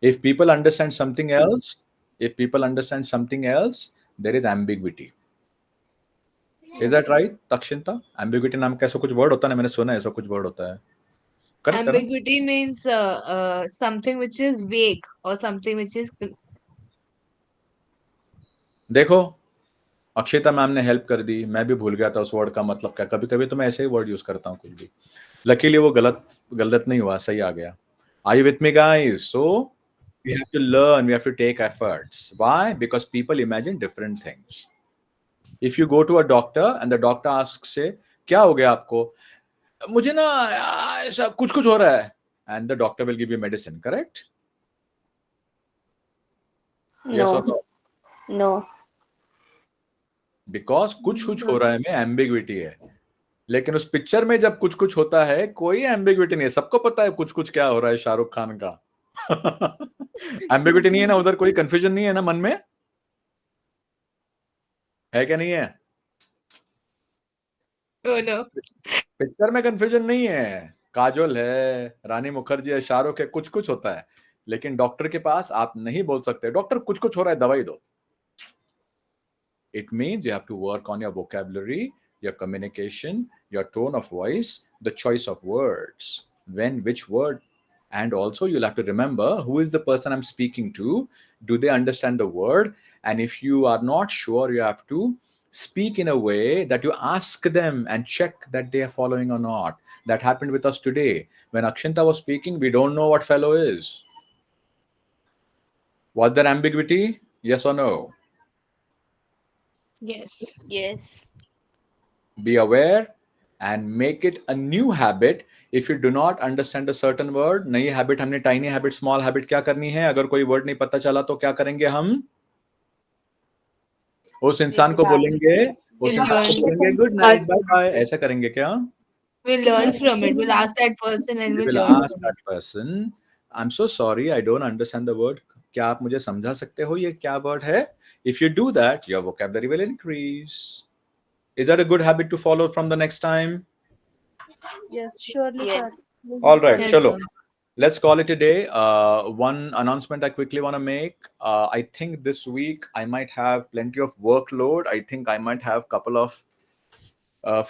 If people understand something else, there is ambiguity. Is that right, Takshinta? Ambiguity नाम का ऐसा कुछ word होता है ना? मैंने सुना है ऐसा कुछ word होता है. Correct, ambiguity means something which is vague or something which is. देखो, अक्षिता मैम ने हेल्प कर दी. मैं भी भूल गया था उस वर्ड का मतलब क्या. कभी कभी तो मैं ऐसे ही वर्ड यूज करता हूँ कुछ भी. लकीली वो गलत नहीं हुआ, सही आ गया. Are you with me, guys? So we have to learn, we have to take efforts. Why? Because people imagine different things. If you go to a doctor and the doctor asks से क्या हो गया आपको? मुझे ना ऐसा कुछ हो रहा है. And the doctor will give you medicine, correct? Yes or no? No. Because कुछ हो रहा है में ambiguity है. लेकिन उस पिक्चर में जब कुछ होता है कोई ambiguity नहीं है. सबको पता है कुछ क्या हो रहा है शाहरुख खान का. ambiguity नहीं है ना उधर. कोई confusion नहीं है ना मन में? है क्या नहीं है? Oh no. पिक्चर में कंफ्यूजन नहीं है. काजोल है, रानी मुखर्जी है, शाहरुख है, कुछ होता है. लेकिन डॉक्टर के पास आप नहीं बोल सकते डॉक्टर कुछ हो रहा है, दवाई दो. It means you have to work on your vocabulary, your communication, your tone of voice, the choice of words, when, which word, and also you'll have to remember who is the person I'm speaking to. Do they understand the word? And if you are not sure, you have to speak in a way that you ask them and check that they are following or not. That happened with us today. When Akshinta was speaking, we don't know what fellow is. Was there ambiguity? Yes or no? Yes. Yes. Be aware and make it a new habit. If you do not understand a certain word, नई habit हमने tiny habit, small habit क्या करनी है? अगर कोई word नहीं पता चला तो क्या करेंगे हम? उस इंसान को बोलेंगे, उस We'll इंसान को learn. बोलेंगे गुड नाइट, बाय बाय, ऐसा करेंगे क्या? We'll learn from it. We'll ask that person and We we'll will learn ask from it. that person, I'm so sorry, I don't understand the word. क्या आप मुझे समझा सकते हो ये क्या word है? If you do that, your vocabulary will increase. Is that a good habit to follow from the next time? Yes, surely, sir. Yes. All right, Yes, chalo. sir. Let's call it a day. One announcement I quickly want to make. I think this week I might have plenty of workload. I think I might have couple of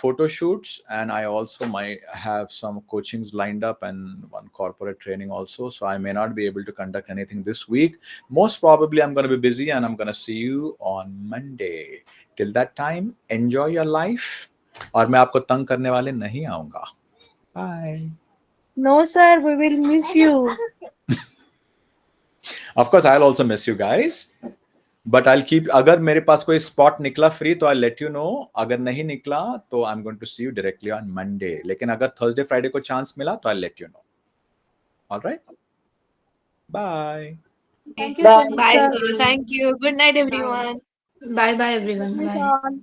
photo shoots, and I also might have some coachings lined up and one corporate training also. So I may not be able to conduct anything this week. Most probably I'm going to be busy, and I'm going to see you on Monday. Till that time, enjoy your life. और मैं आपको तंग करने वाले नहीं आऊंगा. Bye. No, sir, we will miss you. Of course, I'll also miss you guys. But I'll keep. अगर मेरे पास कोई spot निकला free तो I'll let you know. अगर नहीं निकला तो I'm going to see you directly on Monday. लेकिन अगर Thursday, Friday को chance मिला तो I'll let you know. All right. Bye. Thank you so much, Bye, sir. sir. Thank you. Good night, everyone. Bye bye everyone. Good night, Bye. all.